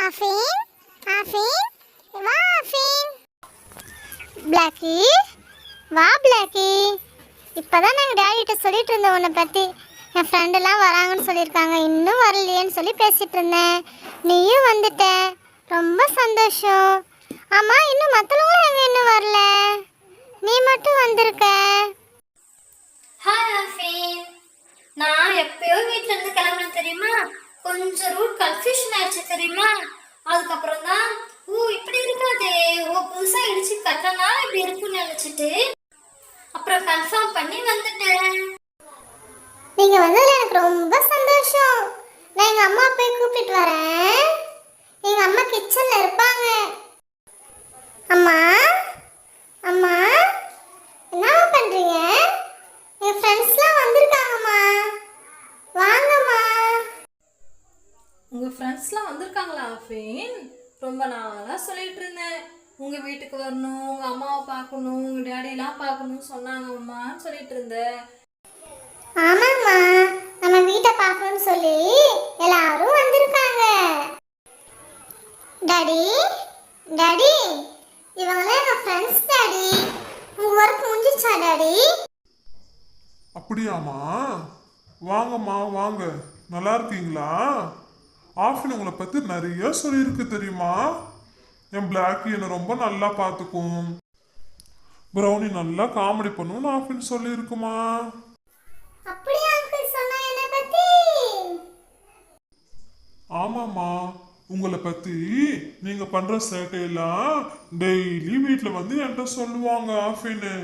ஆஃபின் ஆஃபின் வா ஆஃபின். பிளாக்கி வா பிளாக்கி. இப்போதான் நாங்கள் டேடிகிட்ட சொல்லிட்டு இருந்தோம் உன்னை பற்றி. என் ஃப்ரெண்டெல்லாம் வராங்கன்னு சொல்லியிருக்காங்க, இன்னும் வரலையேன்னு சொல்லி பேசிகிட்டு இருந்தேன். நீயும் வந்துட்ட, ரொம்ப சந்தோஷம். ஆமாம், இன்னும் மற்றவங்களும் எங்கே இன்னும் வரல, நீ மட்டும் வந்திருக்க. ஹாய் ஆஃபின், நான் எப்பயோ வீட்டில் இருந்து கிளம்புறேன் தெரியுமா. கொஞ்சம் ரூட் கன்ஃபியூஷன் ஆயிடுச்சு தெரியுமா. அதுக்கப்புறம் தான் இப்படி இருக்காதே, புதுசா இடிச்சு கட்டனா இப்படி இருக்குன்னு நினைச்சிட்டு அப்புறம் கன்ஃபார்ம் பண்ணி வந்துட்டேன். நீங்க வந்ததுல எனக்கு ரொம்ப சந்தோஷம். நான் எங்க அம்மா போய் கூப்பிட்டு வரேன். எங்க அம்மா கிச்சன்ல இருப்பாங்க. அம்மா அம்மா என்ன பண்றீங்க? என் ஃப்ரெண்ட்ஸ்லாம் வந்திருக்காங்கம்மா, வாங்கம்மா. உங்கள் ஃப்ரெண்ட்ஸ்லாம் வந்திருக்காங்களா ஆஃபின்? ரொம்ப நாளாக சொல்லிட்டு இருந்தேன் உங்கள் வீட்டுக்கு வரணும், உங்கள் அம்மாவை பார்க்கணும், உங்கள் டேடியெல்லாம் பார்க்கணும்னு சொன்னாங்கம்மான்னு சொல்லிட்டு இருந்தேன். ஆமாம்மா, நம்ம வீட்டை பார்க்கணும்னு சொல்லி எல்லாரும் வந்திருக்காங்க. டாடி டாடி, இவங்களாம் எங்கள் ஃப்ரெண்ட்ஸ் டாடி. உங்கள் ஒர்க் முடிஞ்சிச்சா டாடி? அப்படியாம்மா, வாங்கம்மா வாங்க. நல்லா இருக்கீங்களா? ஆஃபின் உங்களை பற்றி நிறைய சொல்லியிருக்கு தெரியுமா. என் பிளாக்கி என்னை ரொம்ப நல்லா பார்த்துக்கும், ப்ரௌனி நல்லா காமெடி பண்ணுன்னு ஆஃபின் சொல்லியிருக்குமா. அப்படியே அங்கிள் சொன்னா என்ன பத்தி? ஆமாம்மா, உங்களை பற்றி நீங்கள் பண்ணுற சேட்டையெல்லாம் டெய்லி வீட்டில் வந்து என்கிட்ட சொல்லுவாங்க ஆஃபின்னு.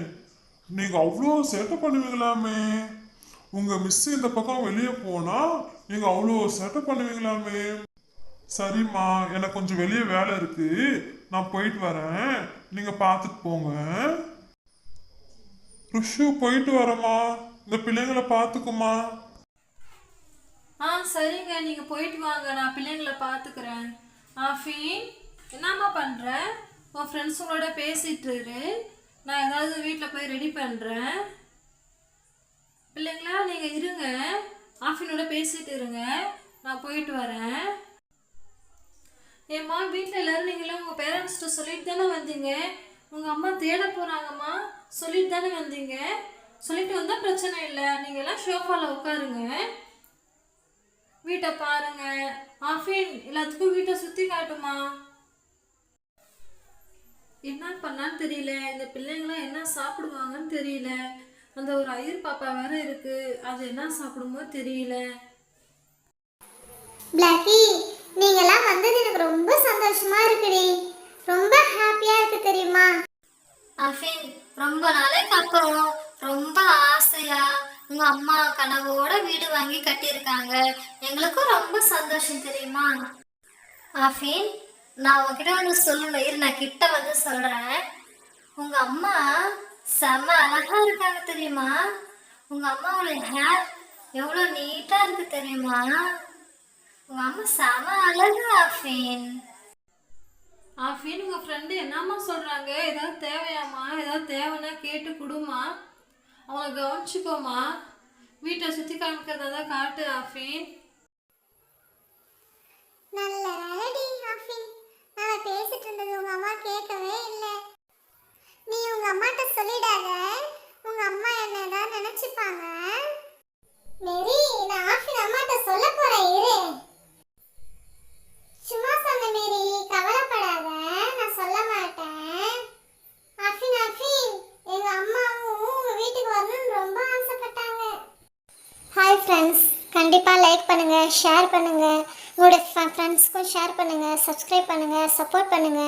நீங்கள் அவ்வளோ சேட்டை பண்ணுவீங்களாமே. உங்கள் மிஸ் இந்த பக்கம் வெளியே போனால் நீங்கள் அவ்வளோ சேட்டை பண்ணுவீங்களாமே. சரிம்மா, எனக்கு கொஞ்சம் வெளியே வேலை இருக்கு, நான் போயிட்டு வரேன், நீங்கள் பார்த்துட்டு போங்க. ருஷு போயிட்டு வரேம்மா, இந்த பிள்ளைங்களை பார்த்துக்குமா. சரிங்க, நீங்கள் போயிட்டு வாங்க, நான் பிள்ளைங்களை பார்த்துக்கிறேன். ஆஃபின், என்னம்மா பண்ணுற? உன் ஃப்ரெண்ட்ஸுங்களோட பேசிகிட்டு இரு, நான் ஏதாவது வீட்டில் போய் ரெடி பண்ணுறேன். பிள்ளைங்களா நீங்கள் இருங்க, ஆஃபினோட பேசிகிட்டு இருங்க, நான் போயிட்டு வரேன். ஏம்மா, வீட்டில் எல்லோரும் நீங்களாம் உங்கள் பேரண்ட்ஸ்கிட்ட சொல்லிட்டு தானே வந்தீங்க? உங்கள் அம்மா தேட போகிறாங்கம்மா சொல்லிட்டு தானே வந்தீங்க? சொல்லிட்டு வந்தால் பிரச்சனை இல்லை, நீங்கள் எல்லாம் ஷோஃபாவில் உட்காருங்க, வீட்டை பாருங்க. ஆஃபின், எல்லாத்துக்கும் வீட்டை சுற்றி காட்டுமா. என்ன பண்ணான்னு தெரியல, இந்த பிள்ளைங்களாம் என்ன சாப்பிடுவாங்கன்னு தெரியல. அந்த ஒரு ஐயர் பாப்பா வேற இருக்கு, அது என்ன சாப்பிடுமோ தெரியல. பிளாக்கி, நீங்கெல்லாம் வந்தது எனக்கு ரொம்ப சந்தோஷமா இருக்குடி, ரொம்ப ஹாப்பியா இருக்கு தெரியுமா. ஆஃபின், ரொம்ப நாளைக்கு அப்புறம் ரொம்ப ஆசையா உங்க அம்மா கனவோட வீடு வாங்கி கட்டியிருக்காங்க. எங்களுக்கும் ரொம்ப சந்தோஷம் தெரியுமா. ஆஃபின், நான் உங்ககிட்ட ஒன்று சொல்லணும், இரு நான் கிட்ட வந்து சொல்றேன். உங்க அம்மா செம்ம அழகா இருக்காங்க தெரியுமா. உங்க அம்மாவோட ஹேர் எவ்வளோ நீட்டா இருக்கு தெரியுமா. உங்க அம்மா செம அழகு ஆஃபின். ஆஃபின், உங்கள் ஃப்ரெண்டு என்னம்மா சொல்கிறாங்க? ஏதாவது தேவையாம்மா? ஏதாவது தேவைன்னா கேட்டு கொடுமா, அவங்கள கவனிச்சுக்கோமா, வீட்டை சுற்றி காமிக்கிறதா தான் காட்டு ஆஃபின். நல்ல வேலைடி ஆஃபின், நான் பேசிட்டு இருந்தது உங்க அம்மா கேட்கவே இல்லை. நீ உங்க அம்மாட்ட சொல்லிடாத, உங்க அம்மா என்னதான் நினைச்சுப்பாங்க. மேரி, நான் ஆஃபின் அம்மாட்ட சொல்ல போறேன், இரு. சும்மா சொன்ன மேரி, கவலைப்படாத, நான் சொல்ல மாட்டேன். ஆஃபின் ஆஃபின், எங்க அம்மாவும் உங்க வீட்டுக்கு வரணும்னு ரொம்ப ஆசைப்பட்டாங்க. ஹாய் ஃப்ரெண்ட்ஸ், கண்டிப்பாக லைக் பண்ணுங்க, ஷேர் பண்ணுங்க, உங்களோட ஃப்ரெண்ட்ஸ்க்கும் ஷேர் பண்ணுங்க, சப்ஸ்கிரைப் பண்ணுங்க, சப்போர்ட் பண்ணுங்க.